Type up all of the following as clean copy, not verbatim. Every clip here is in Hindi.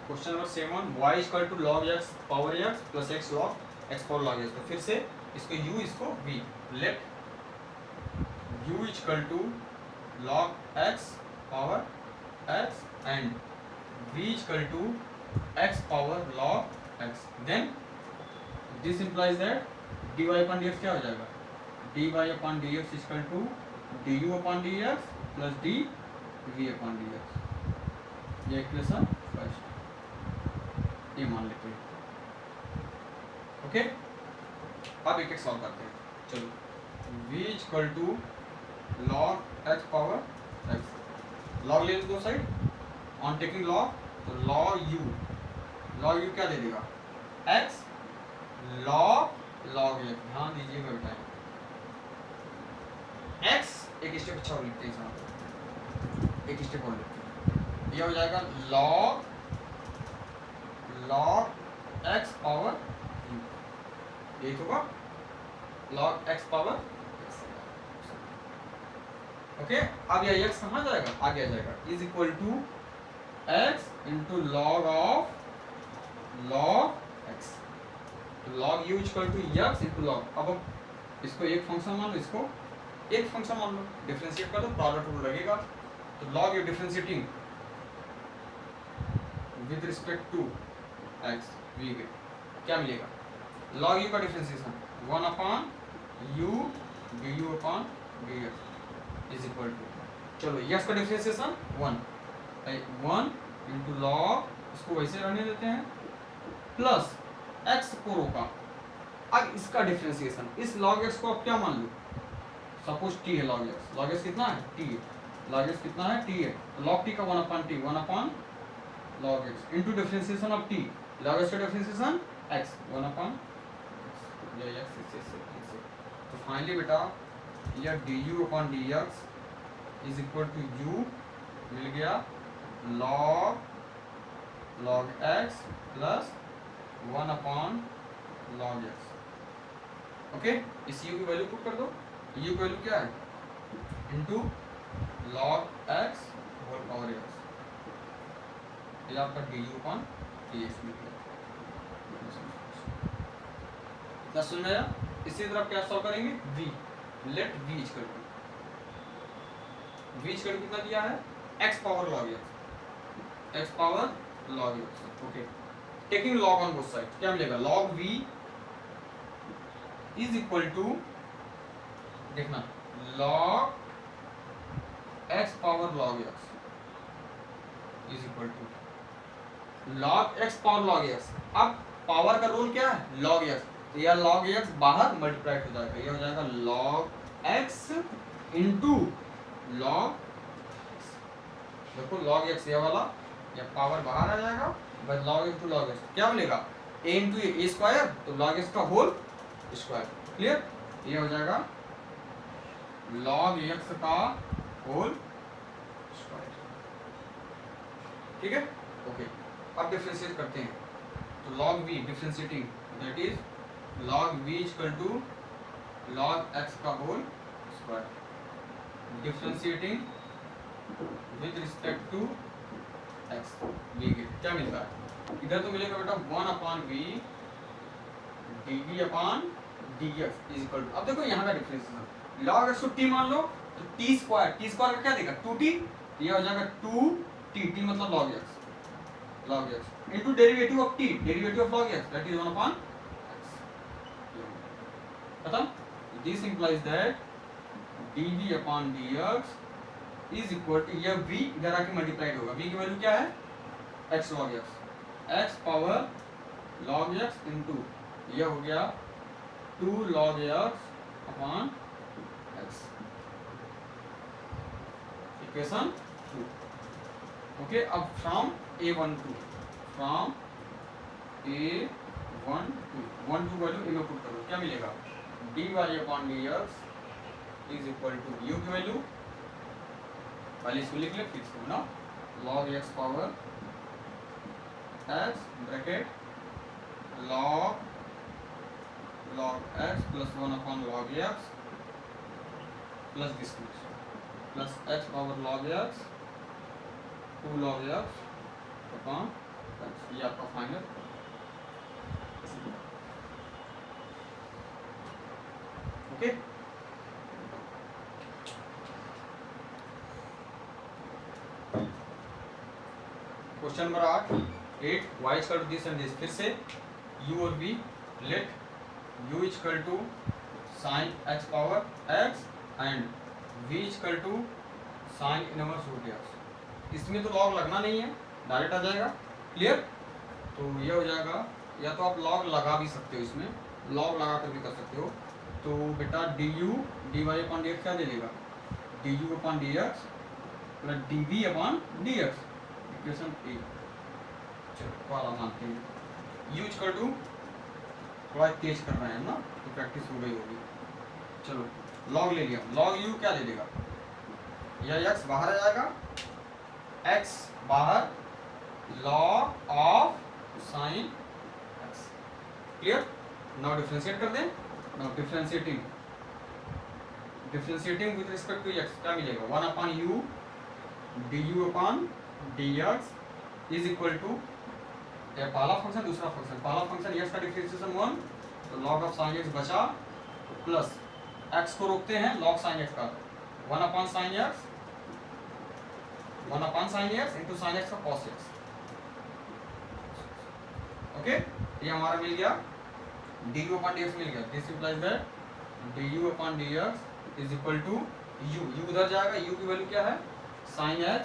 Question number 7 y equal to log x power x plus x log x power log x। तो फिर से इसको u इसको v, let u equal to log x power x and v equal to x power log x, then this implies that dy upon dx क्या हो जाएगा, dy upon dx equal to du upon dx plus dv upon dx। ये इक्वेशन फर्स्ट, ये मान लेते हैं। ओके, अब एक एक सॉल्व करते हैं। चलो v equal to log x power x, log ले लो दो साइड, ऑन टेकिंग log तो log u क्या दे देगा, x log x। ध्यान दीजिएगा बेटा, x एक स्टेप अच्छा लिखते हैं इसमें, एक स्टेप और लिखते हैं। ये हो जाएगा log x पावर u, यही होगा log x power x। Okay, अब यह x कहाँ जाएगा, आगे आ जाएगा, is equal to x into log of log x। तो log u equal to x into log। अब इसको एक फंक्शन मान लो, इसको एक फंक्शन मान लो, डिफरेंशिएट कर दो, प्रोडक्ट रूल लगेगा। तो log u differentiating with respect to x v के क्या मिलेगा, log u का differentiation 1 upon u du upon dx is equal to, चलो x का डिफरेंशिएशन 1 इंटू log, इसको वैसे रहने देते हैं, प्लस x को रोका। अब इसका डिफरेंशिएशन, इस log x को आप क्या मान लो, सपोज t है log x कितना है, t है, log x कितना है, t है, log t का 1 upon t, 1 upon log x into differentiation of t, log x का डिफरेंशिएशन x 1 अपॉन ये x इससे। तो फाइनली बेटा यह du upon dx is equal to u मिल गया log x plus 1 upon log x। Okay, इस u की वैल्यू पुट कर दो, u की वैल्यू क्या है, into log x whole power x, ये आपका du अपॉन dx मिल गया। इतना सुन रहे हैं? इसी तरह क्या सॉल्व करेंगे, v, let v equal to कितना दिया है, x power log x power log x। Okay, taking log on both side क्या मिलेगा, log v is equal to, देखना log x power log x is equal to log x power log x। अब पावर का रोल क्या है, log x, तो यह log x बाहर मल्टीप्लाई हो जाएगा, यह हो जाएगा log x इंटू log, देखो log x ये वाला, यह पावर बाहर आ जाएगा, बस log इंटू log x क्या मिलेगा, a इंटू ए स्क्वायर, तो log x का होल स्क्वायर। क्लियर, ये हो जाएगा log x का होल स्क्वायर। ठीक है, ओके, अब डिफरेंशिएट करते हैं। तो log v differentiating, that is log v equal to log x का whole square, differentiating with respect to x v के क्या मिलता है, इधर तो मिलेगा बेटा 1 upon v dv upon dx is equal to, अब देखो यहाँ का डिफरेंशिएशन, log x को t मान लो, तो t स्क्वायर का क्या देगा 2t, ये हो जाएगा 2t, मतलब log x into derivative of t, derivative of log x, that is 1 upon x। खत्म, this implies that dv upon dx is equal to, यह v इधर आके मल्टीप्लाइड होगा, v की वैल्यू क्या है, x log x power log x into यह हो गया 2 log x upon x, equation 2। Okay, अब from a1 to, from a1 to 1 two value input put करो, क्या मिलेगा, dy upon dx is equal to u की वैल्यू, पहले इसको लिख ले फिर इसको ना, log x power x bracket log x plus 1 upon log x plus this plus x power log x 2 log x upon ये आपका final. Okay, question number 8 y equal to this and this. फिर से u और v let u equal to sine x power x and v equal to sine inverse root x। इसमें तो लॉग लगना नहीं है, डायरेक्ट आ जाएगा। क्लियर? तो ये हो जाएगा, या तो आप लॉग लगा भी सकते हो, इसमें लॉग लगा कर भी कर सकते हो। तो बेटा du dy अपॉन dx क्या दे देगा, du upon dx plus dv upon dx, equation 8। चलो वाला मानते हैं, u इक्वल टू थोड़ा तेज कर रहे हैं ना, तो प्रैक्टिस हो गई होगी। चलो लॉग ले लिया, लॉग u क्या दे देगा, यह x बाहर आ जाएगा, x बाहर log of sine x। Clear? Now differentiate कर दें। Now differentiating with respect to x क्या मिलेगा, 1 upon u du upon dx is equal to, पहला फंक्शन दूसरा फंक्शन, पहला फंक्शन x का डिफरेंशिएशन 1, तो log ऑफ साइन x बचा, प्लस x को रोकते हैं log साइन x का, 1 upon sine x, 1 upon sine x into sine x का cos x। ओके, ये हमारा मिल गया, du अपॉन dx मिल गया। This implies that du upon dx is equal to u उधर जाएगा, u की वैल्यू क्या है, sine x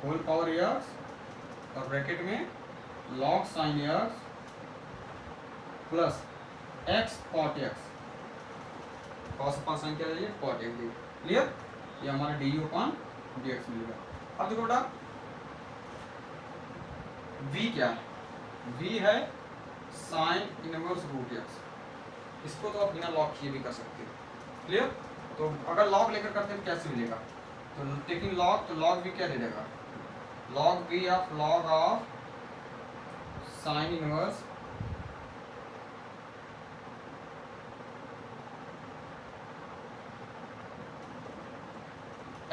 whole power x और ब्रैकेट में log sine x plus x cot x, cos upon sine क्या है, cot x। क्लियर? ये हमारा du अपॉन dx मिलेगा। अब देखो बेटा v क्या है, v है साइन इनवर्स रूट x। इसको तो आप बिना लॉग किए भी कर सकते हो। क्लियर? तो अगर लॉग लेकर करते हैं कैसे मिलेगा, तो टेकिंग लॉग, तो लॉग भी क्या दे देगा, लॉग भी of sine inverse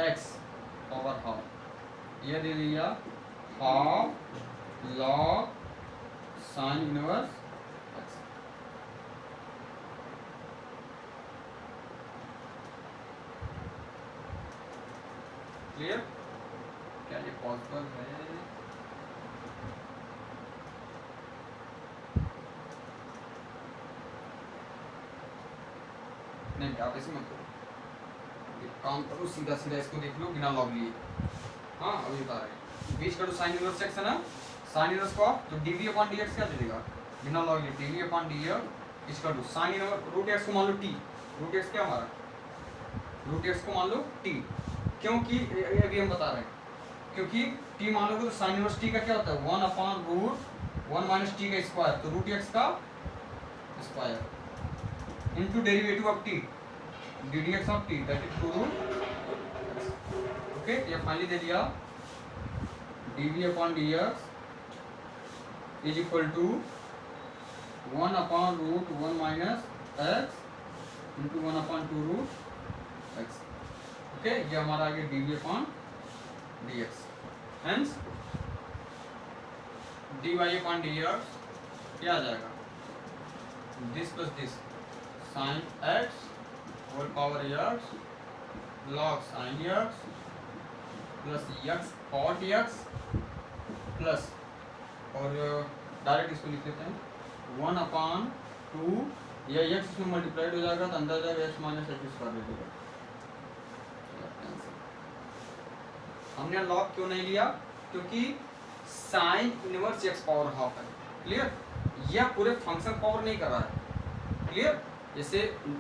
x power half, ये दे दिया half log sine inverse x। Clear? क्या ये पॉसिबल है? नहीं, आप ऐसे मत करो, काम करो सीधा सीधा, इसको देख लो बिना लॉग लिए। हाँ अभी बता रहे, बीच का तो साइन इनवर्स x है ना, साइन इनवर्स को तो dv अपॉन dx क्या दे देगा, बिना लॉग लिए dv अपॉन dx इसका to sine inverse root x को मान लो t, रूट x क्या हमारा, रूट x को मान लो t, क्योंकि अभी हम बता रहे हैं, क्योंकि t मान लो तो साइन इनवर्स t का क्या होता है, 1 अपॉन रूट 1 माइनस t का स्क्वायर, तो रूट x का square into derivative of t ddx ऑफ t that is 2 root. Okay, ये फाइनली दे दिया dv upon dx is equal to 1 upon root 1 minus x into 1 upon 2 root x। Okay, ये हमारा आ गया dv upon dx। Hence dy upon dx क्या आ जाएगा, this plus this sine x whole power x log sine x plus x cot x plus, और डायरेक्ट इसको लिख लेते हैं 1 अपॉन 2, यह x इसमें मल्टीप्लाइड हो जाएगा तो अंदर जाएगा x माइनस x स्क्वायर ले लेगा। हमने लॉग क्यों नहीं लिया, क्योंकि sine inverse x power half है। क्लियर? यह पूरे फंक्शन पावर नहीं कर रहा है। क्लियर? जैसे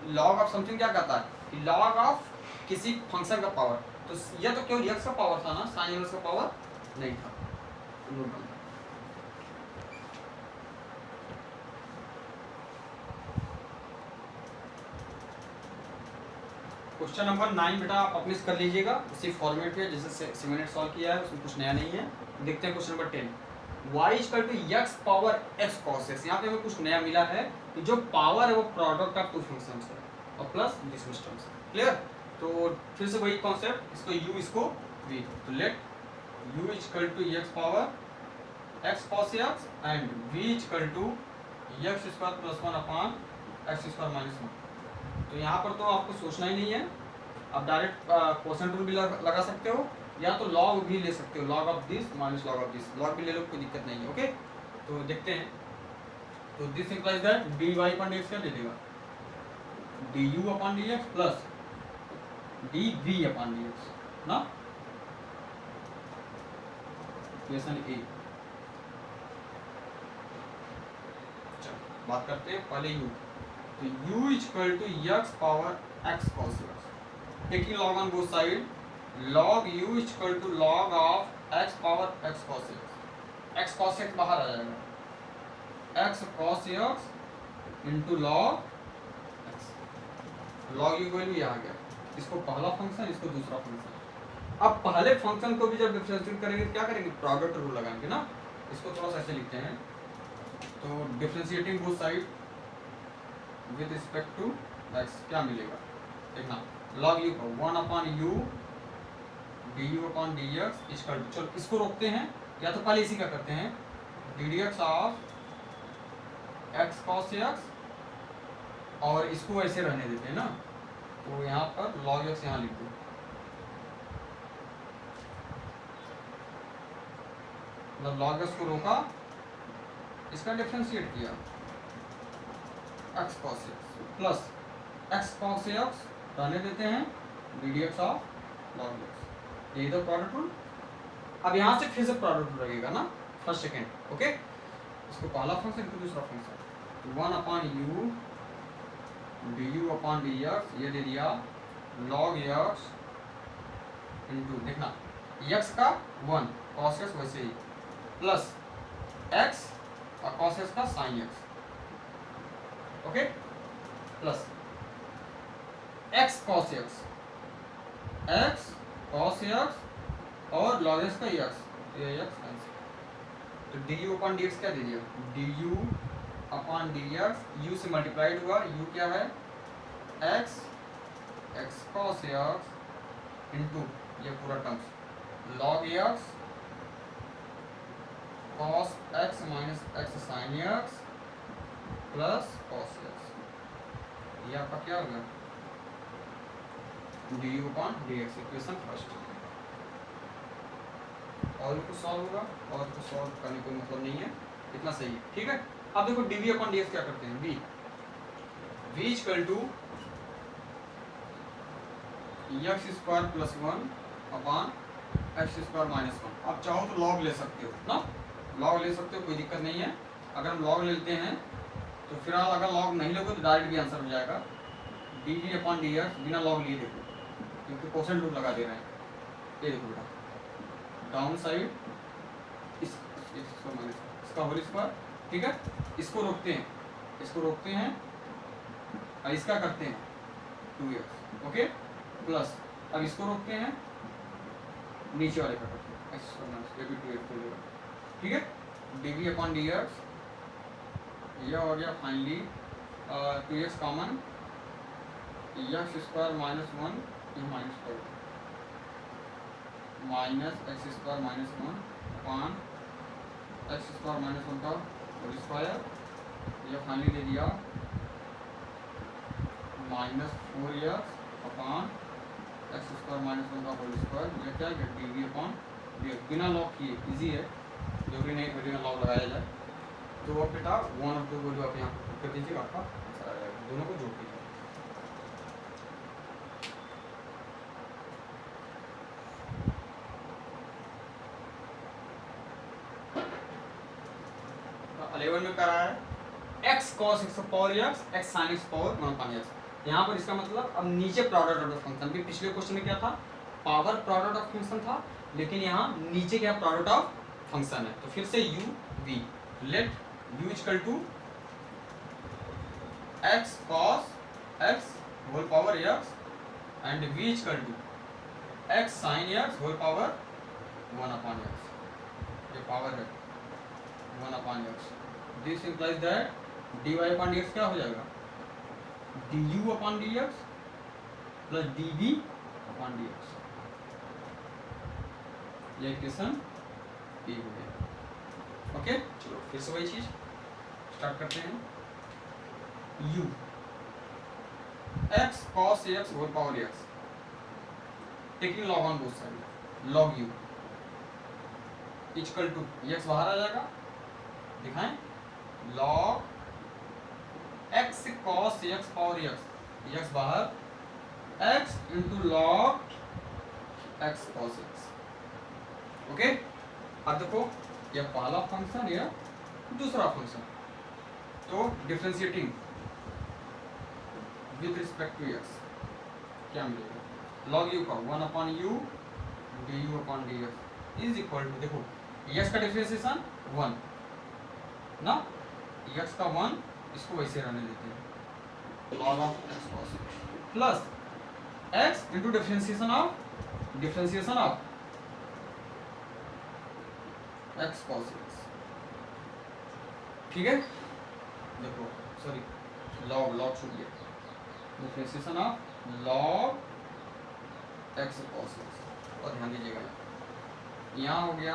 लॉग ऑफ समथिंग क्या कहता है कि लॉग ऑफ किसी फंक्शन का पावर, तो यह तो केवल x का पावर था ना, साइन इनवर्स का पावर नहीं था। क्वेश्चन नंबर 9 बेटा आप अपने कर लीजिएगा उसी फॉर्मेट में जैसे 7 मिनट सॉल्व किया है, उसमें कुछ नया नहीं है। देखते हैं question number 10, y equal to x power x cos x। यहाँ पे हमें कुछ नया मिला है कि जो पावर है वो प्रोडक्ट ऑफ टू फंक्शंस है और प्लस डिस्टेंस टर्म्स। क्लियर? तो फिर से वही कॉन्सेप्ट, इसको u इसको v, तो let u equal to x power x cos x and v equal to x square plus 1 upon x square minus 1। तो यहाँ पर तो आपको सोचना ही नहीं है, आप डायरेक्ट कोसेंट रूल भी लगा सकते हो, या तो लॉग भी ले सकते हो, log of this minus log of this, log भी ले लो, कोई दिक्कत नहीं है। ओके, तो देखते हैं। तो this implies that dy upon dx क्या दे देगा, du upon dx plus dv upon dx ना, इक्वेशन ए। चलो बात करते हैं पहले u। तो u equal to x power x cos x, taking log on both side, log u equal to log of x power x cos x, x cos x बाहर आ जाएगा, x cos x into log x, log u value यहाँ गया, इसको पहला फंक्शन, इसको दूसरा फंक्शन। अब पहले फंक्शन को भी जब डिफरेंशिएट करेंगे क्या करेंगे, प्रोडक्ट रूल लगाएंगे ना, इसको थोड़ा सा ऐसे लिखते हैं। तो differentiating both side with respect to x क्या मिलेगा, देखना log u को 1 upon u du upon dx equal to, चलो इसको रोकते हैं, या तो पहले इसी का करते हैं, ddx of x cos x, और इसको ऐसे रहने देते हैं ना, तो यहाँ पर log x यहाँ लिख दो, मतलब log x को रोका, इसका डिफरेंशिएट किया x cos x plus x cos x रहने देते हैं ddx ऑफ log x, यही तो प्रोडक्ट रूल। अब यहाँ से फिर से प्रोडक्ट रूल लगेगा ना, फर्स्ट सेकेंड। ओके, इसको पहला फंक्शन, इसको दूसरा function, 1 upon u du upon dx, ये दे दिया log x इंटू, देखना x का 1 cos x वैसे ही, प्लस x और cos x का sin x, okay, plus x cos x, x cos x और log x का x, ये x sin x, तो du अपॉन dx क्या दे दिया, du अपॉन dx, u से मल्टीप्लाइड हुआ, u क्या है x, x cos x into ये पूरा terms log x cos x minus x sin x plus cos x, ये आपका क्या हो गया, du upon dx, equation first. और कुछ सॉल्व होगा, और कुछ सॉल्व करने कोई मतलब नहीं है, इतना सही है, ठीक है। अब देखो dv अपॉन dx क्या करते हैं, v equal to x square plus 1 upon x square minus 1। आप चाहो तो लॉग ले सकते हो ना, लॉग ले सकते हो, कोई दिक्कत नहीं है। अगर हम लॉग लेते हैं तो फिलहाल अगर लॉग नहीं लोगे तो डायरेक्ट भी आंसर हो जाएगा, dv अपॉन dx बिना लॉग लिए देखो, क्योंकि कोसेंट रूल लगा दे रहे हैं। ये देखो बेटा, डाउन साइड इसका होल स्क्वायर, ठीक है, इसको रोकते हैं, इसको रोकते हैं, और इसका करते हैं 2x, ओके, प्लस अब इसको रोकते हैं, नीचे वाले का करते हैं x माइनस, ये भी 2x हो जाएगा, ठीक है। dv अपॉन dx यह हो गया finally 2x common, x square minus 1, ये माइनस कर minus x square minus 1 upon x square minus 1 का होल स्क्वायर, यह फाइनली दे दिया minus 4x upon x square minus 1 का होल स्क्वायर, यह क्या है dv अपॉन dx, बिना लॉग किए, इजी है, जरूरी नहीं बिना लॉग लगाया जाए। तो अब बेटा 1 और 2 वैल्यू आप यहाँ पर कर दीजिएगा, आपका आंसर आ जाएगा, दोनों को जोड़ दीजिए। में करा है x cos x power x, x sin x power 1 upon x। यहाँ पर इसका मतलब अब नीचे प्रोडक्ट ऑफ फंक्शन, भी पिछले क्वेश्चन में क्या था, पावर प्रोडक्ट ऑफ फंक्शन था, लेकिन यहाँ नीचे क्या प्रोडक्ट ऑफ फंक्शन है। तो फिर से u v, let u equal to x cos x whole power x and v equal to x sin x whole power 1 upon x, ये पावर है 1 upon x। This implies that dy upon dx क्या हो जाएगा, du upon dx plus dv upon dx, ये इक्वेशन ए हो गया। ओके चलो फिर से वही चीज स्टार्ट करते हैं। u x cos x whole power x taking log on both side log u equal to x बाहर आ जाएगा, दिखाएं log x cos x power x बाहर x into log x cos x। Okay अब देखो ये पहला फंक्शन या दूसरा फंक्शन, तो differentiating with respect to x क्या मिलेगा log u का 1 upon u du upon dx is equal to, देखो x का डिफरेंशिएशन 1 ना, x का 1 इसको वैसे रहने देते हैं log of x cos x plus x into differentiation of x cos x। ठीक है देखो सॉरी log छूट गया, differentiation of log x cos x और ध्यान दीजिएगा यहाँ हो गया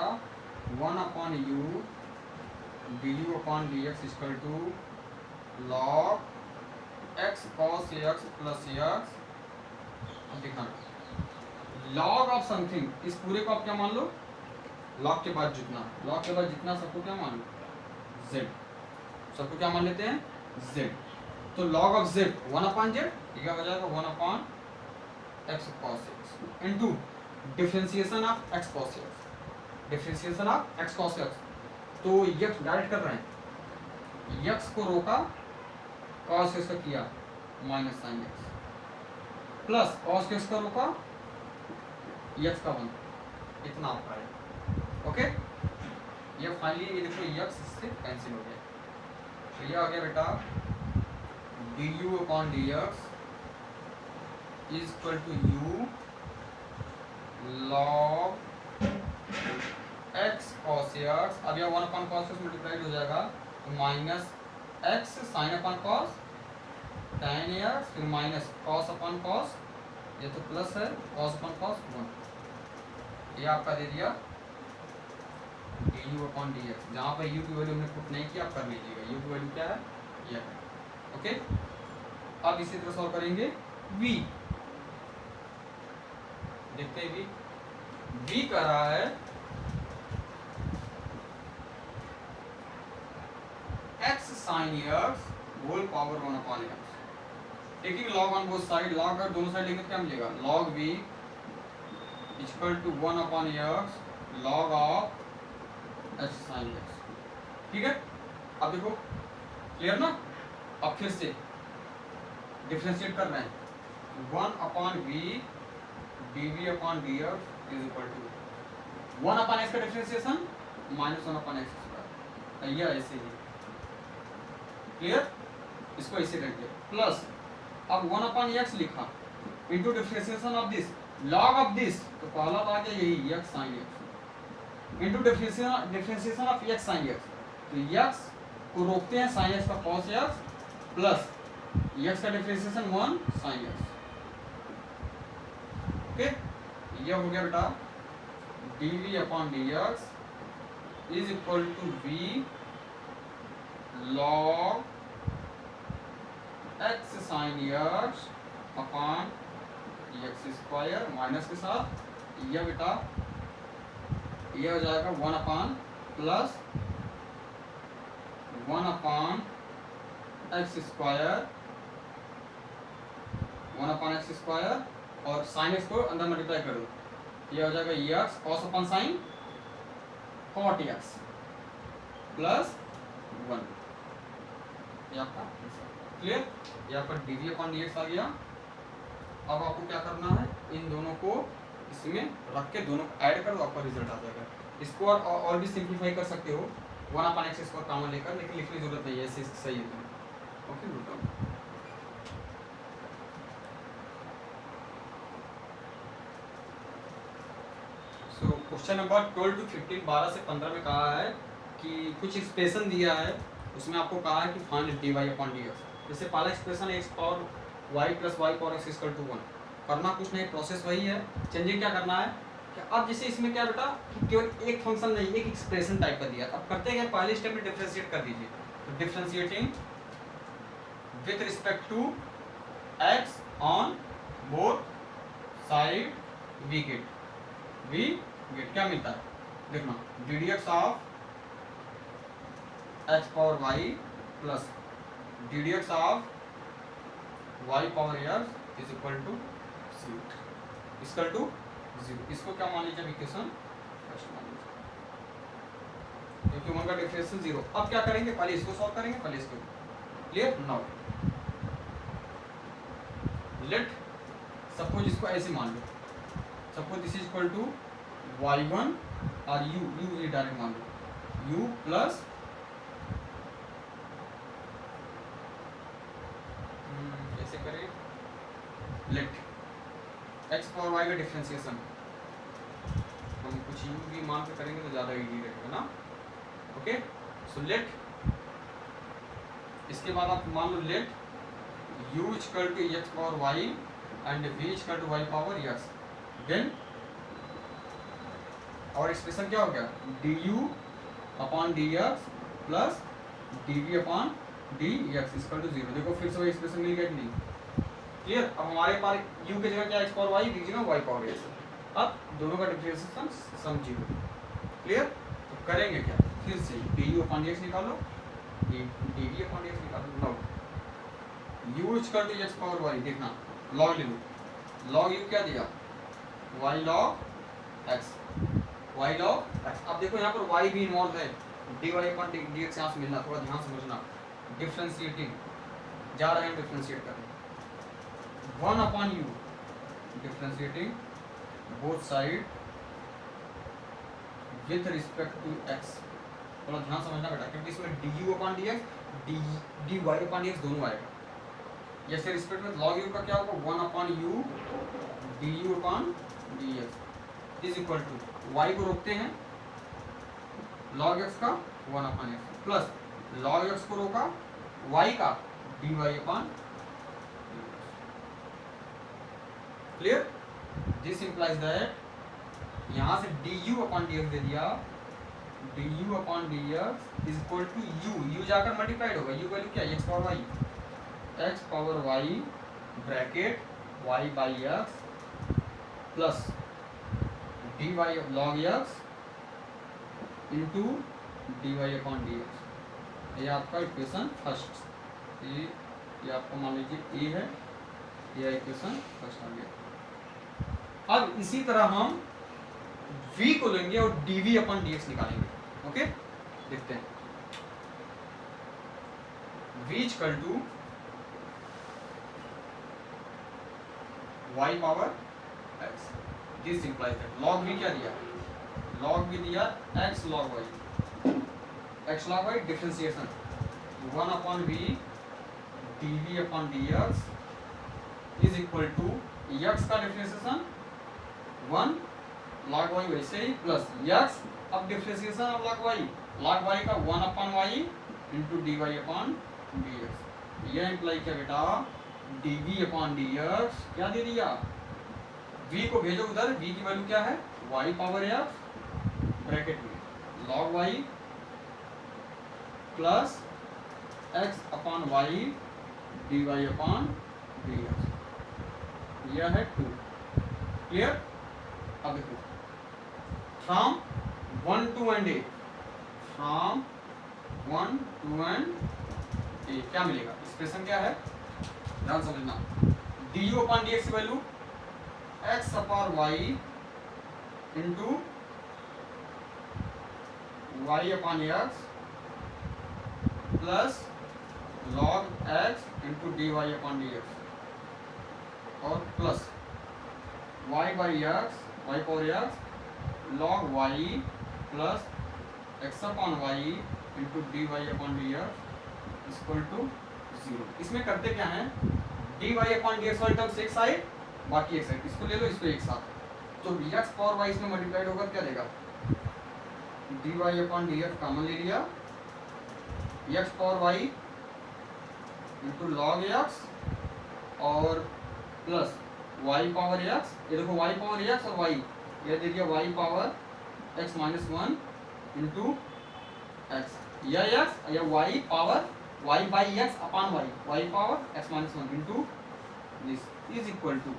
1 upon u du upon dx equal to log x cos x plus x। अब दिखाना log ऑफ समथिंग, इस पूरे को आप क्या मान लो log के बाद जितना सबको क्या मान लो z, सबको क्या मान लेते हैं z। तो log of z 1 upon z क्या हो जाएगा 1 upon x cos x into differentiation of x cos x, differentiation of x cos x। तो x डायरेक्ट कर रहे हैं, x को रोका cos x का किया minus sine x plus cos x का रोका x का 1, इतना आपका है। ओके ये फाइनली ये देखो x इससे कैंसिल हो गया, तो ये आ गया बेटा du upon dx is equal to u log x cos x। अब यह 1 अपॉन cos x मल्टीप्लाइड हो जाएगा तो minus x sine upon cos tan x फिर माइनस cos अपॉन cos, ये तो प्लस है cos अपॉन cos 1, ये आपका दे दिया du अपॉन dx। जहाँ पर u की वैल्यू हमने पुट नहीं किया आप कर लीजिएगा, u की वैल्यू क्या है ये है। ओके अब इसी तरह सॉल्व करेंगे v, देखते हैं v कर रहा है x sin x whole power 1 upon x taking log on both side, log अगर दोनों साइड लेंगे तो क्या मिलेगा log v equal to 1 upon x log of x sin x। ठीक है अब देखो क्लियर ना, अब फिर से डिफरेंशिएट कर रहे हैं 1 upon v dv upon dx is equal to 1 upon x का differentiation minus 1 upon x square, ये ऐसे ही क्लियर, इसको ऐसे रख दिया प्लस अब 1 अपॉन x लिखा into differentiation of this log of this, तो पहला तो आ गया यही x sin x into differentiation of x sin x, तो x को रोकते हैं sin x का cos x प्लस x का डिफरेंशिएशन 1 sin x। ओके ये हो गया बेटा dv upon dx is equal to v log x sin x upon x square minus के साथ यह बेटा ये हो जाएगा 1 upon plus 1 upon x square 1 upon x square और साइन x को अंदर मल्टीप्लाई करो, ये हो जाएगा x cos upon sign cot x plus 1, ये आपका क्लियर, ये आपका dv अपॉन dx आ गया। अब आपको क्या करना है इन दोनों को इसमें रख के दोनों ऐड कर दो, आपका रिजल्ट आ जाएगा। इसको और भी सिंप्लीफाई कर सकते हो 1 अपॉन x स्क्वायर कॉमन लेकर, लेकिन लिखने की जरूरत नहीं है, ऐसे सही है। Okay note down. So question number 12 to 15 12 से 15 में कहा है कि कुछ एक्सप्रेशन दिया है, उसमें आपको कहा है कि फाइंड dy अपॉन dx। जैसे पहला एक्सप्रेशन है x power y plus y power x equal to 1, करना कुछ नहीं, प्रोसेस वही है, चेंजिंग क्या करना है अब जैसे इसमें क्या बेटा कि केवल एक फंक्शन नहीं, एक एक्सप्रेशन टाइप का दिया। अब करते हैं पहले स्टेप में डिफरेंशिएट कर दीजिए। तो differentiating with respect to x on both side we get क्या मिलता है देखना, ddx of x power y plus ddx of y power x is equal to 0। इसको क्या मान लीजिए इक्वेशन फर्स्ट मान लीजिए, क्योंकि वन का डिफरेंशियल 0। अब क्या करेंगे, पहले इसको सॉल्व करेंगे, पहले इसको। क्लियर? नाउ लेट सपोज इसको ऐसे मान लो, suppose this is equal to y1 और u ये डायरेक्ट मान लो u प्लस कैसे करें, लेट x पावर y का डिफरेंशिएशन हम कुछ u भी मान के करेंगे तो ज़्यादा इजी रहेगा ना। ओके, सो लेट, इसके बाद आप मान लो let u equal to x power y and v equal to y power x, then और एक्सप्रेशन क्या हो गया, du upon dx plus dv upon dx equal to 0। देखो फिर से वही एक्सप्रेशन मिल गया कि नहीं? क्लियर? अब हमारे पास u की जगह क्या x पावर y, v की जगह y पावर x। अब दोनों का डिफरेंशिएशन सम 0। क्लियर? तो करेंगे क्या, फिर से du अपॉन dx निकालो, dv अपॉन dx निकालो। लो u equal to x power y, देखना लॉग ले लो, लॉग u क्या दिया, y log x, y log x। अब देखो यहाँ पर y भी इन्वॉल्व है, dy अपॉन dx यहाँ से मिलना, थोड़ा ध्यान समझना। डिफरेंशिएटिंग जा रहे हैं, डिफरेंशिएट करने 1 upon u, differentiating both side with respect to x। थोड़ा ध्यान समझना बेटा, क्योंकि इसमें du upon dx dy upon dx दोनों आएगा। जैसे रिस्पेक्ट में log u का क्या होगा, 1 upon u du upon dx is equal to y को रोकते हैं log x का 1 upon x plus log x को रोका y का dy upon. Clear? This implies that यहाँ से du अपॉन dx दे दिया, du upon dx is equal to u जाकर मल्टीप्लाइड होगा, u वैल्यू क्या है, x power y bracket y by x plus dy log x into dy upon dx। ये आपका इक्वेशन फर्स्ट, ये आपको मान लीजिए a है, यह इक्वेशन फर्स्ट आ गया। अब इसी तरह हम v को लेंगे और dv अपॉन dx निकालेंगे। ओके, देखते हैं। v equal to y power x, this implies that log v क्या दिया, log v दिया x log y differentiation 1 upon v dv upon dx is equal to x का डिफरेंशिएशन 1 log y वैसे ही प्लस x, अब डिफरेंशिएशन ऑफ log y का 1 upon y into dy upon dx। यह इम्प्लाई क्या बेटा, dv अपॉन dx क्या दे दिया, v को भेजो उधर, v की वैल्यू क्या है, y पावर x ब्रैकेट में log y plus x upon y dy upon dx, यह है 2। क्लियर? अब देखो from 1 to and a, from 1 to and a क्या मिलेगा, एक्सप्रेशन क्या है, ध्यान समझना। du अपॉन dx की value x upon y into y upon x plus log x into dy upon dx और plus y by x y power x log y plus x upon y into dy upon dx equal to 0। इसमें करते क्या है, dy अपॉन dx वाली टर्म्स एक साइड, बाकी एक साइड, इसको ले लो, इसको एक साथ, तो x पावर y इसमें मल्टीप्लाइड होगा, क्या देगा, dy अपॉन dx कॉमन ले लिया, x power y into log x और प्लस y पावर x, ये देखो y पावर x और y ये दे दिया y power x minus 1 into x, या x या y power y by x upon y power x minus 1 into this is equal to,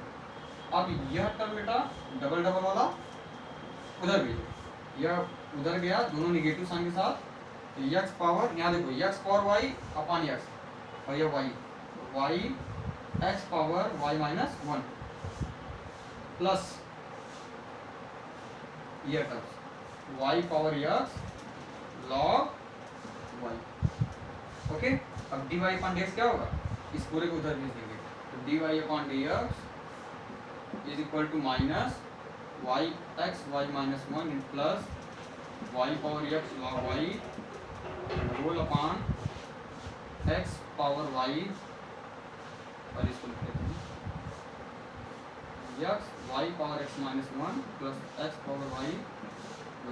अब यह टर्म बेटा डबल डबल वाला उधर भेजो, यह उधर गया दोनों निगेटिव साइन के साथ, तो x पावर यहाँ देखो x power y upon x और यह y x power y minus 1 plus ये terms y power x log y। Okay, अब dy अपॉन dx क्या होगा, इस पूरे को उधर भेज देंगे, तो dy upon dx is equal to minus y x y minus 1 plus y power x log y whole upon x power y, और इसको लिख देते हैं x y power x minus 1 plus x power y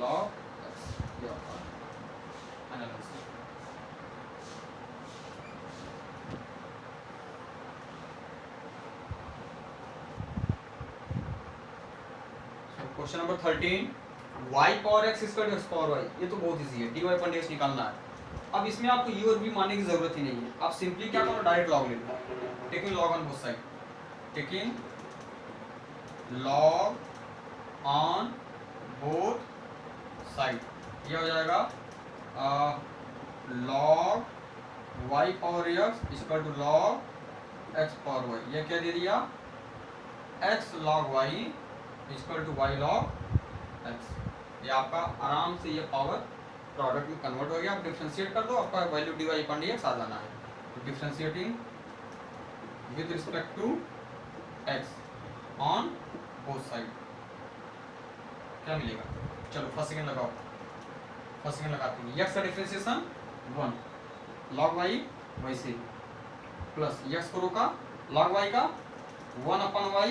log x, ये होगा analysis. Question number 13, y power x equal to x power y, ये तो बहुत इजी है, dy अपॉन dx निकालना है। अब इसमें आपको ये और भी मानने की जरूरत ही नहीं है, आप सिंपली क्या करो, डायरेक्ट लॉग ले लो, taking log on both side, taking log on both side, ये हो जाएगा log y power x equal to log x power y, ये क्या दे दिया, x log y equal to y log x, ये आपका आराम से ये पावर प्रोडक्ट में कन्वर्ट हो गया। आप डिफरेंशिएट कर दो, आपका वैल्यू dy अपॉन dx आ जाना है, तो differentiating with respect to x on both side क्या मिलेगा, चलो फर्स्ट सेकंड लगाओ, फर्स्ट सेकंड लगाते हैं, x का डिफरेंशिएशन 1 log y वैसे प्लस x को रोका log y का 1 upon y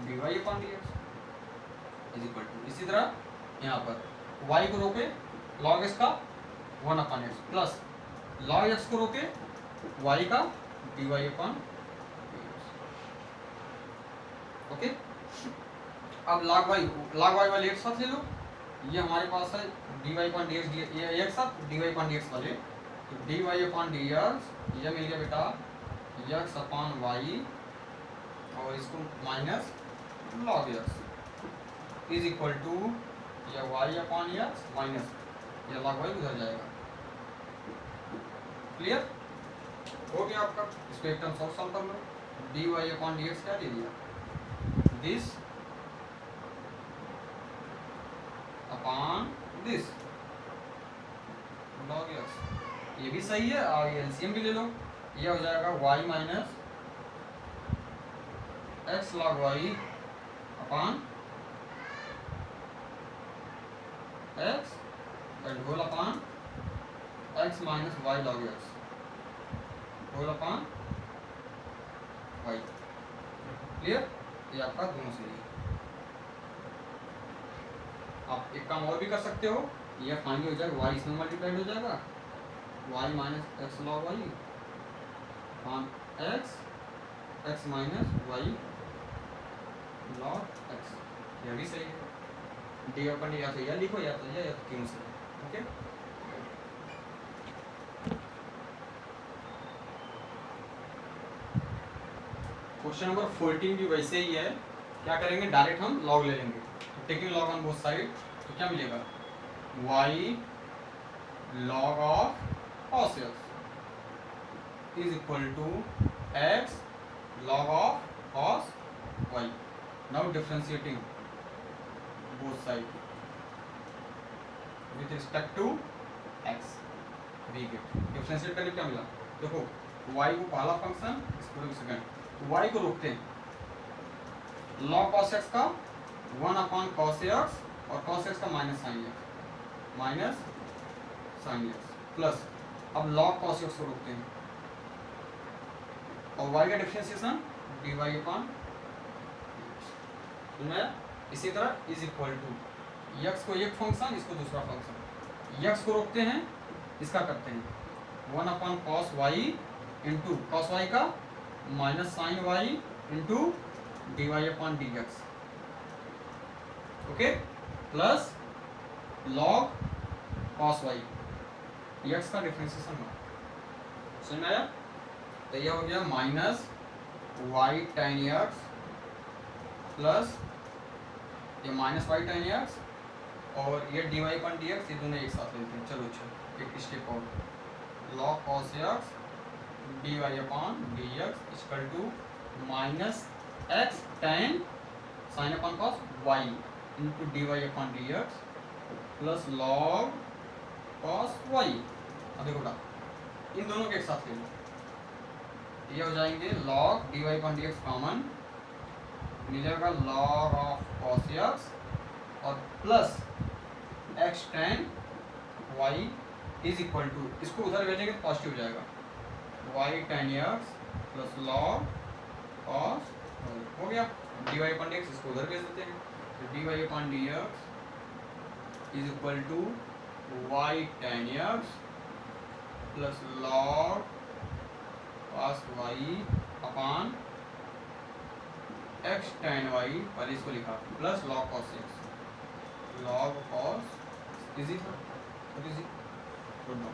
dy upon dx is equal to, इसी तरह यहाँ पर y को रोके log x का 1 upon x plus log x को रोके y का dy अपॉन dx। ओके, अब log y वाले एक साथ ले लो, ये हमारे पास है dy अपॉन dx, ये एक साथ dy अपॉन dx वाले, तो dy अपॉन dx ये मिल गया बेटा x अपॉन y और इसको minus log x is equal to या y अपॉन x माइनस या log y उधर जाएगा। क्लियर हो गया आपका, इसको एक टर्म सॉल्व कर लो, dy अपॉन dx क्या दे दिया, this upon this log x, ये भी सही है, और ये एलसीएम भी ले लो, ये हो जाएगा y minus x log y upon x and whole upon x minus y log x whole upon y। Clear, ये आपका दोनों सही है। आप एक काम और भी कर सकते हो, ये फाइनली हो जाएगा y इसमें मल्टीप्लाइड हो जाएगा y minus x log y upon x minus y log x, यह भी सही है, डी अपन या तो यह लिखो या तो यह या तो क्यों से। ओके, क्वेश्चन नंबर 14 भी वैसे ही है, क्या करेंगे, डायरेक्ट हम लॉग ले लेंगे, तो taking log on both side, तो क्या मिलेगा y log of cos x is equal to x log of cos y। Now differentiating both side with respect to x, we get differentiate करने क्या मिला, देखो y को पहला फंक्शन, इसको सेकंड, y को रोकते हैं, log cos x का 1 अपॉन cos x और cos x का माइनस sin x प्लस अब log cos x को रोकते हैं और y का डिफरेंशिएशन dy अपॉन इसी तरह इज इक्वल टू x को एक फंक्शन, इसको दूसरा फंक्शन, x को रोकते हैं, इसका करते हैं 1 upon cos y into cos y का minus sine y into d y upon d x. Okay, plus log cos y, x का डिफरेंशिएशन हुआ, समझ में आया? तो यह हो गया minus y tan x plus ये माइनस वाई टेन एक्स और ये d y upon d x, ये दोनों एक साथ लेते हैं। चलो अच्छा एक स्टेप और, log cos x d y upon d x equal to minus x tan sine upon cos y into d y upon d x plus log cos y. अब देखो बेटा इन दोनों के एक साथ ले लो, ये हो जाएंगे log d y upon d x common मिलेगा लॉग ऑफ कॉस एक्स और plus x tan y is equal to, इसको उधर भेजेंगे तो पॉजिटिव हो जाएगा, y tan x plus log cos हो गया d y upon d x, इसको उधर भेज देते हैं, तो d y upon d x is equal to y tan x plus log cos y upon x tan y, पहले इसको लिखा plus log cos x, log cos easy था, easy good no.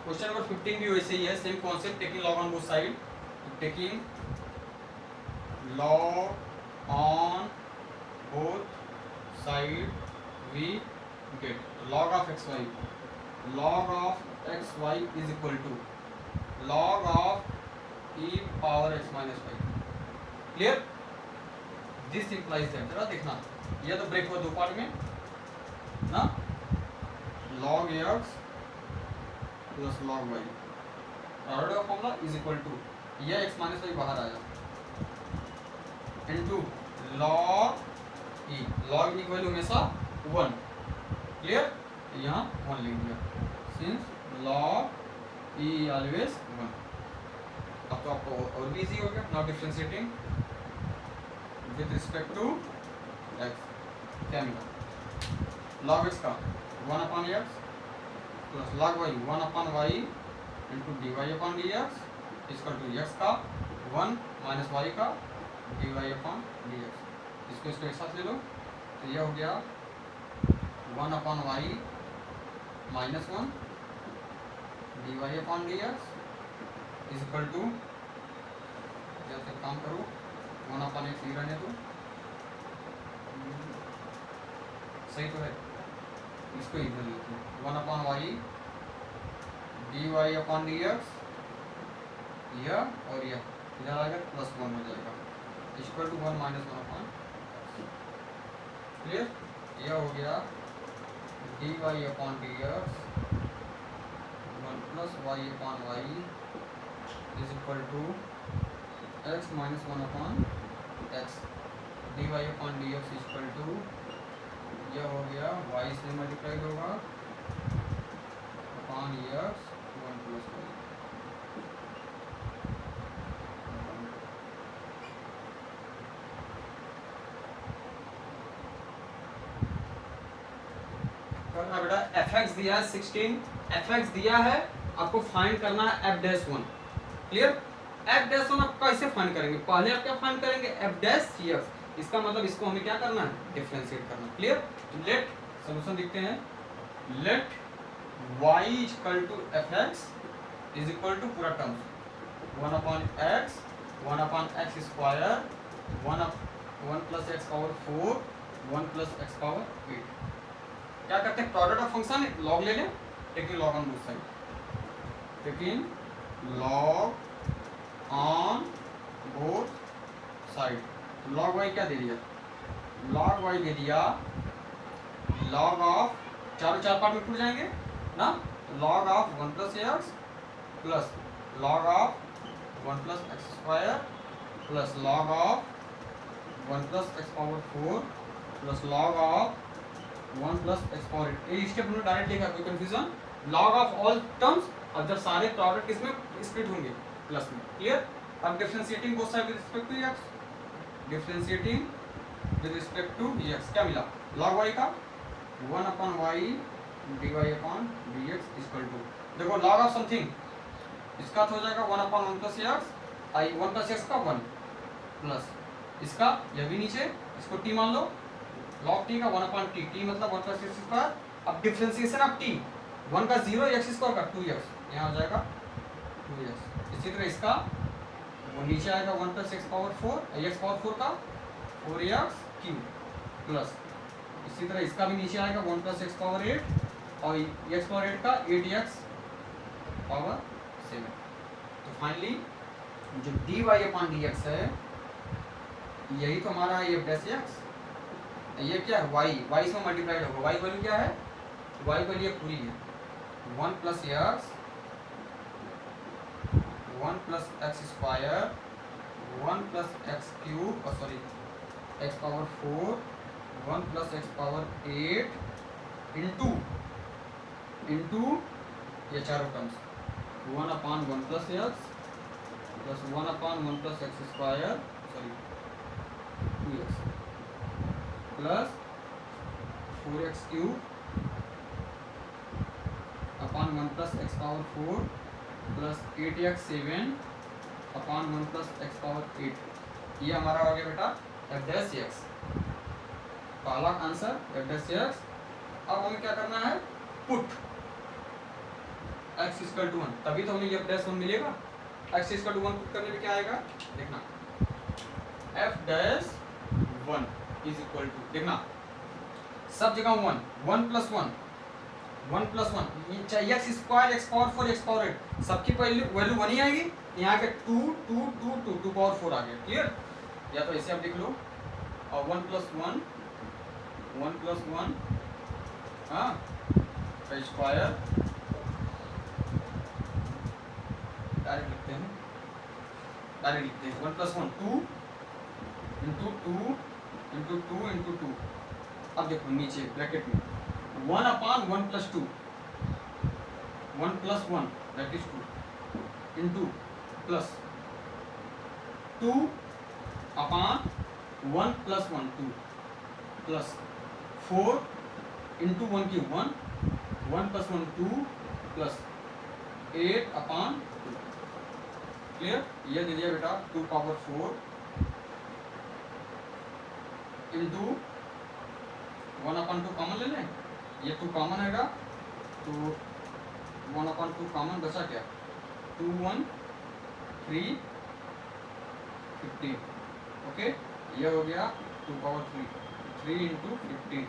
Question number 15 भी वैसे ही है, same concept, taking log on both side, taking log on both side we get log of x y, log of x y is equal to log of e power x minus y, clear? This implies that, जरा देखना ये तो ब्रेक हुआ दो पार्ट में ना, log x plus log y, order का फॉर्मूला इज इक्वल टू ये x माइनस y बाहर आया into log e, log e की वैल्यू हमेशा 1, क्लियर? यहाँ 1 लिख दिया सिंस log e ऑलवेज 1। अब तो आपको और भी इजी हो गया, now differentiating with respect to x, क्या मिला log x का 1 upon x plus log y 1 upon y into d y upon d x equal to x का 1 माइनस y का d y upon d x, इसको एक साथ ले लो, तो यह हो गया 1 upon y minus 1 d y upon d x is equal to, जैसे काम करो 1 अपॉन एक्स ही रहने दो, सही तो है, इसको इधर लेते हैं 1 upon y d y upon d x, यह और यह इधर आएगा प्लस 1 हो जाएगा equal to 1 minus 1 upon, clear? यह हो गया d y upon d x 1 plus y upon y is equal to x minus 1 upon x, d y upon d x equal to यह हो गया वाई से मल्टीप्लाइड होगा अपॉन एक्स 1 प्लस वाई, करना बेटा एफ एक्स दिया है 16, एफ एक्स दिया है, आपको फाइंड करना है F dash 1, clear? F dash 1 आप कैसे फाइंड करेंगे, पहले आप क्या फाइंड करेंगे एफ डैश सी एक्स, इसका मतलब इसको हमें क्या करना है डिफरेंशिएट करना, क्लियर? लेट सॉल्यूशन लिखते हैं, let y equal to f x is equal to पूरा terms 1 upon x 1 upon x square 1 plus x power 4 1 plus x power 8, क्या करते हैं प्रोडक्ट ऑफ फंक्शन लॉग ले लें, taking log on both side, taking log on both side, log y क्या दे दिया, लॉग वाई दे दिया लॉग ऑफ, चारों चार पार्ट में टूट जाएंगे ना, log of 1 plus x plus log of 1 plus x square plus log of 1 plus x power 4 plus log of 1 plus x power 8, ये स्टेप हमने डायरेक्ट लिखा, कोई confusion, log of all terms, अब जब सारे प्रोडक्ट इसमें स्प्लिट होंगे प्लस में, क्लियर? अब differentiating both side with respect to x, differentiating with respect to x, क्या मिला लॉग वाई का 1 upon y dy upon dx equal to, देखो log ऑफ समथिंग इसका तो हो जाएगा 1/1 प्लस एक्स आई 1 प्लस एक्स का 1 प्लस इसका यह भी नीचे, इसको टी मान लो, log t का 1/t, t मतलब 1 प्लस एक्स स्क्वायर। अब डिफरेंशिएशन ऑफ t 1 का 0 एक्स स्क्वायर का 2x, यहाँ हो जाएगा 2x। इसी तरह इसका वो नीचे आएगा 1 plus x power 4 x power 4 का 4x क्यूब प्लस इसी तरह इसका भी नीचे आएगा 1 प्लस एक्स पावर 8 और एक्स पावर 8 का 8x पावर 7। तो फाइनली जो dy/dx है यही तो हमारा ये डैश एक्स, ये क्या है y इसमें मल्टीप्लाइड होगा। y वैल्यू क्या है, y वैल्यू पूरी है 1 plus x 1 plus x square 1 plus x cube sorry x power 4 1 plus x power 8 into ये चारों terms 1/1 plus x plus 1/1 plus x square sorry 2x plus 4x cube upon 1 plus x power 4 plus 8x 7/1 plus x power 8। ये हमारा हो गया बेटा f डैश x, पहला आंसर f डैश x। अब हमें क्या करना है, पुट x इक्वल टू 1, तभी तो हमें f डैश 1 मिलेगा। x इक्वल टू 1 पुट करने पे क्या आएगा देखना, f dash 1 is equal to देखना सब जगह 1 प्लस 1 प्लस 1 चाहिए x square x power 4 x power 8 सबकी वैल्यू 1 ही आएगी। यहाँ के 2 2 2 2 2 पावर 4 आ गया, क्लियर। या तो ऐसे आप लिख लो और 1 प्लस 1 हाँ का स्क्वायर डायरेक्ट लिखते हैं 1 प्लस 1 2 इंटू 2 इंटू 2 इंटू 2। अब देखो नीचे ब्रैकेट में 1/1 plus 2 1 plus 1 that is 2 into plus 2/1 plus 1 2 plus 4 into 1 की 1 प्लस 1 2 प्लस 8/2। क्लियर, ये दे दिया बेटा 2 पावर 4 इंटू 1/2 कॉमन ले लें, ये 2 कॉमन आएगा तो 1/2 कॉमन बचा क्या 2 1 3 15। ओके, ये हो गया 2 पावर 3 इंटू 15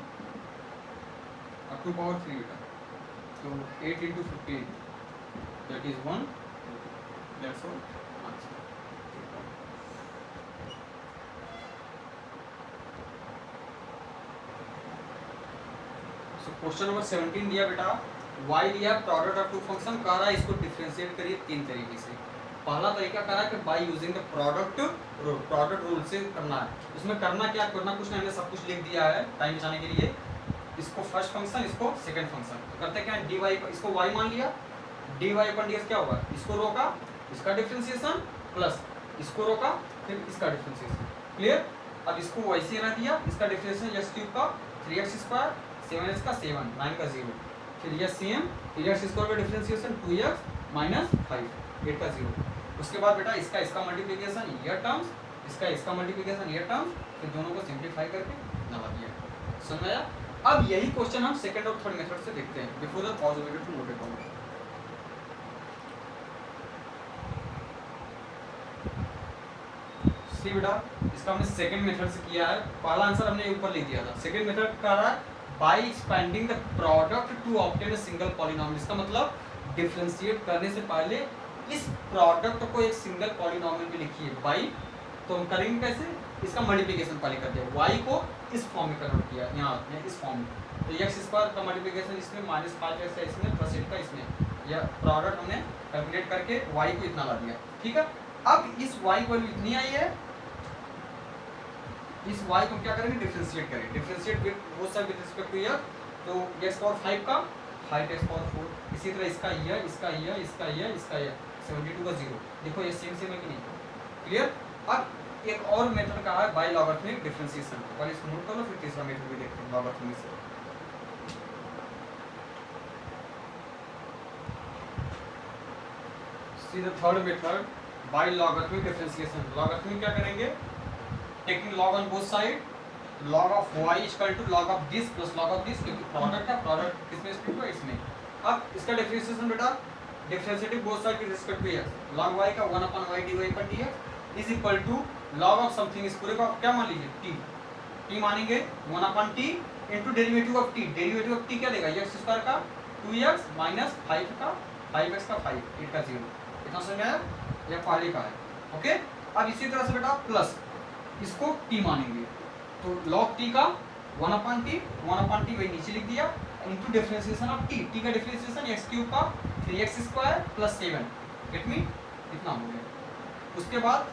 अब 2 पावर 3 बेटा तो 8 into 15 that is 1 that's all answer. Question number 17 दिया बेटा y लिया प्रोडक्ट ऑफ टू फंक्शन, कह रहा है इसको डिफरेंशिएट करिए 3 तरीके से। पहला तरीका कह रहा है कि by using the product rule से करना है। इसमें करना क्या, करना कुछ नहीं, हमने सब कुछ लिख दिया है टाइम बचाने के लिए। इसको फर्स्ट फंक्शन, इसको सेकंड फंक्शन, तो करते क्या है dy इसको y मान लिया, dy/dx क्या होगा, इसको रोका इसका डिफरेंशिएशन प्लस इसको रोका फिर इसका डिफरेंशिएशन। क्लियर, अब इसको वैसे रह दिया, इसका डिफरेंशिएशन x क्यूब का 3x स्क्वायर 7x का 7 9 का 0 फिर यह सेम x स्क्वायर का डिफरेंशिएशन 2x माइनस 5 8 का 0। उसके बाद बेटा इसका मल्टीप्लिकेशन ये टर्म्स, इसका मल्टीप्लिकेशन ये टर्म्स, फिर दोनों को सिंप्लीफाई करके लगा दिया। समझ आया। अब यही क्वेश्चन हम सेकंड और थर्ड मेथड से देखते हैं। Before the pause video to note it down. See बेटा, इसका हमने सेकंड मेथड से किया है, पहला आंसर हमने ऊपर लिख दिया था। सेकंड मेथड का रहा है by expanding the product to obtain a single polynomial. इसका मतलब डिफरेंशिएट करने से पहले इस प्रोडक्ट को एक सिंगल पॉलिनोमियल में लिखिए बाय, तो हम करेंगे कैसे, इसका मल्टीप्लिकेशन पहले कर दिया, y को इस फॉर्म में कन्वर्ट किया, यहाँ इस फॉर्म में, तो x स्क्वायर का मल्टीप्लिकेशन इसमें -5x है इसमें प्लस 8 का इसमें, यह प्रोडक्ट हमने कैलकुलेट करके y को इतना ला दिया। ठीक है, अब इस y को इतनी आई है, इस y को क्या करेंगे डिफरेंशिएट करेंगे, differentiate with both side with respect two year, तो x पावर 5 का 5x पावर 4, इसी तरह इसका ईयर इसका 72 का 0। देखो ये सेम है कि नहीं, क्लियर। अब एक और मेथड का है बाय लॉगरिथमिक डिफरेंशिएशन, पहले इसको नोट कर लो फिर तीसरा मेथड भी देखते हैं लॉगरिथमिक से। See the third method by logarithmic differentiation. Logarithmic क्या करेंगे, taking log on both side, log of y equal to log of this plus log of this, क्योंकि प्रोडक्ट है, प्रोडक्ट किसमें स्प्लिट हुआ, इसमें। अब इसका डिफरेंशिएशन बेटा डिफरेंशिएटिव बोथ साइड के रिस्पेक्ट में है, log y का 1/y dy पर dx is equal to log of something, इस पूरे को क्या मान लीजिए t मानेंगे 1/t into derivative of t। Derivative of t क्या देगा, x स्क्वायर का 2x माइनस 5 का 5x का 5 8 का 0। इतना समझ में आया, यह पहले का है। ओके, अब इसी तरह से बेटा प्लस इसको t मानेंगे, तो log t का 1/t वही नीचे लिख दिया इनटू डिफरेंशिएशन ऑफ t का डिफरेंशिएशन x³ का 3x² प्लस 7, गेट मी, इतना हो गया। उसके बाद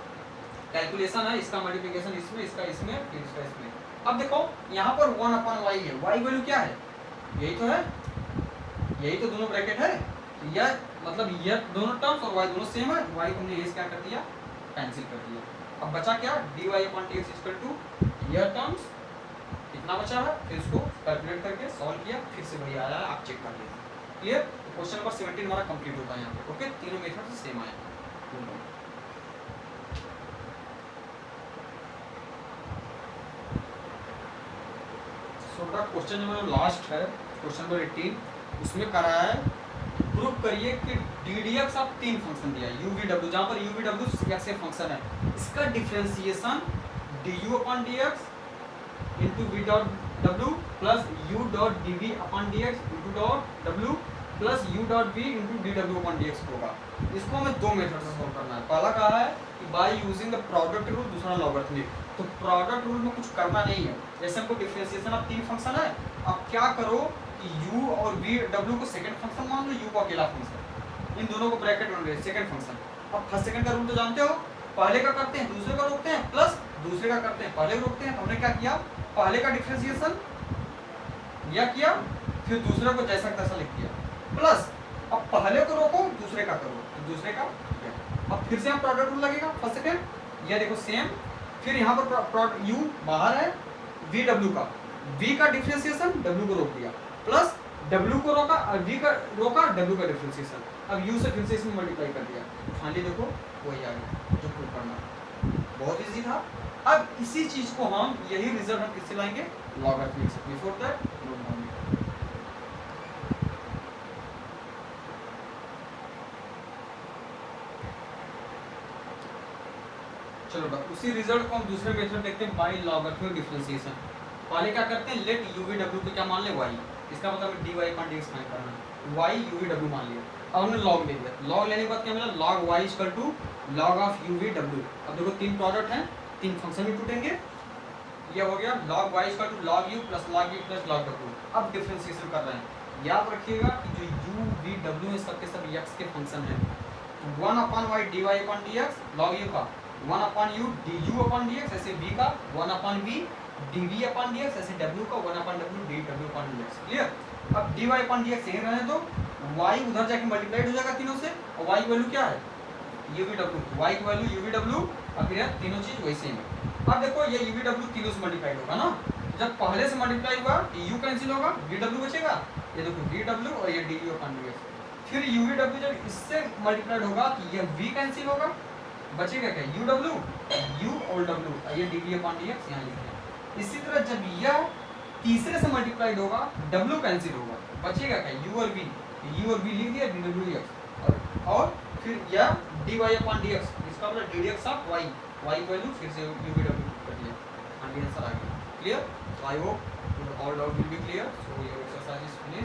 कैलकुलेशन है, इसका मल्टीप्लिकेशन इसमें, इसका इसमें, फिर इसका इसमें। अब देखो यहाँ पर 1/y है, y वैल्यू क्या है, यही तो है, यही तो दोनों ब्रैकेट है, यह मतलब यह दोनों टर्म्स और y दोनों सेम है, y को हमने ये क्या कर दिया, कैंसिल कर दिया। अब बचा क्या, dy/dx इक्वल टू यह टर्म्स इतना बचा है, फिर इसको कैलकुलेट करके सॉल्व किया, फिर से वही आया है, आप चेक कर लीजिए। क्लियर, क्वेश्चन नंबर 17 हमारा कंप्लीट होता है यहाँ पे। ओके, तीनों मेथड से सेम आया। सो बेटा क्वेश्चन नंबर लास्ट है, क्वेश्चन नंबर 18, उसमें करा है प्रूव करिए कि ddx ऑफ तीन फंक्शन दिया है uv w, जहाँ पर uv w x फंक्शन है, इसका differentiation du/dx into v dot w plus u dot dv upon dx into dot w plus u dot v into dw upon dx होगा। इसको हमें दो मेथड से सॉल्व करना है। पहला कहा है कि by using the product rule, दूसरा लॉगरिथमिक। तो प्रोडक्ट रूल में कुछ करना नहीं है, जैसे हमको डिफरेंशिएशन ऑफ तीन फंक्शन है, अब क्या करो कि u और v w को सेकंड फंक्शन मान लो, u को अकेला फंक्शन, इन दोनों को ब्रैकेट में रखे सेकंड फंक्शन। अब फर्स्ट सेकंड का रूल तो जानते हो, पहले का करते हैं दूसरे का रोकते हैं, प्लस दूसरे का करते हैं पहले को रोकते हैं। तो हमने क्या किया, पहले का डिफरेंशिएशन या किया, फिर दूसरे को जैसा तैसा लिख दिया, प्लस अब पहले को रोको दूसरे का करो, दूसरे का किया। अब फिर से हम प्रोडक्ट रूल लगेगा फर्स्ट सेकंड, ये देखो सेम, फिर यहाँ पर u बाहर है, v w का, v का डिफरेंशिएशन w को रोक दिया, प्लस w को रोका और v का रोका w का डिफरेंशिएशन, अब u से फिर से इसमें मल्टीप्लाई कर दिया, फाइनली देखो वही आ गया जो प्रूव करना। बहुत इजी था। अब इसी चीज को हम, यही रिजल्ट हम किससे लाएंगे, लॉगरिथमिक से। Before that no morning. चलो उसी रिजल्ट को हम दूसरे मेथड देखते हैं, बाय लॉगरिथमिक डिफरेंशिएशन। पहले क्या करते हैं, लेट u v w को क्या मान ले, y, इसका मतलब dy/dx फाइंड करना, y u v w मान लिया। अब हमने log ले लिया, log लेने के बाद क्या मिला, log y equal to log of u v w। अब देखो तीन प्रोडक्ट हैं, तीन फंक्शन भी टूटेंगे, ये हो गया log y equal to log u plus log v plus log w। अब डिफरेंशिएशन कर रहे हैं, याद रखिएगा कि जो u v w है सबके सब x के फंक्शन हैं। 1/y dy/dx log u का, 1/u du/dx, ऐसे v का 1/v dv/dx, ऐसे w का 1/w dw/dx। क्लियर, अब dy/dx यही रहने दो, y उधर जाके मल्टीप्लाइड हो जाएगा तीनों से, और y की वैल्यू क्या है, uv/w, y की वैल्यू uv/w, और फिर तीनों चीज वही सेम है। अब देखो ये uv/w तीनों से मल्टीप्लाइड होगा ना, जब पहले से मल्टीप्लाई हुआ u कैंसिल होगा, dw बचेगा, ये देखो dw और ये dv/dx। फिर uv/w जब इससे मल्टीप्लाइड होगा तो ये v कैंसिल होगा, बचेगा क्या, uw, u और w, ये dv/dx यहाँ लिख दिया। इसी तरह जब यह तीसरे से मल्टीप्लाइड होगा, w कैंसिल होगा, बचेगा क्या, u और v लिख दिया, dw/dx, और फिर यह dy/dx, इसका मतलब ddx of y, y value फिर से uv/w कर दिया, आंसर आ गया। Clear, so I hope all doubt will be clear. So your exercise is finished.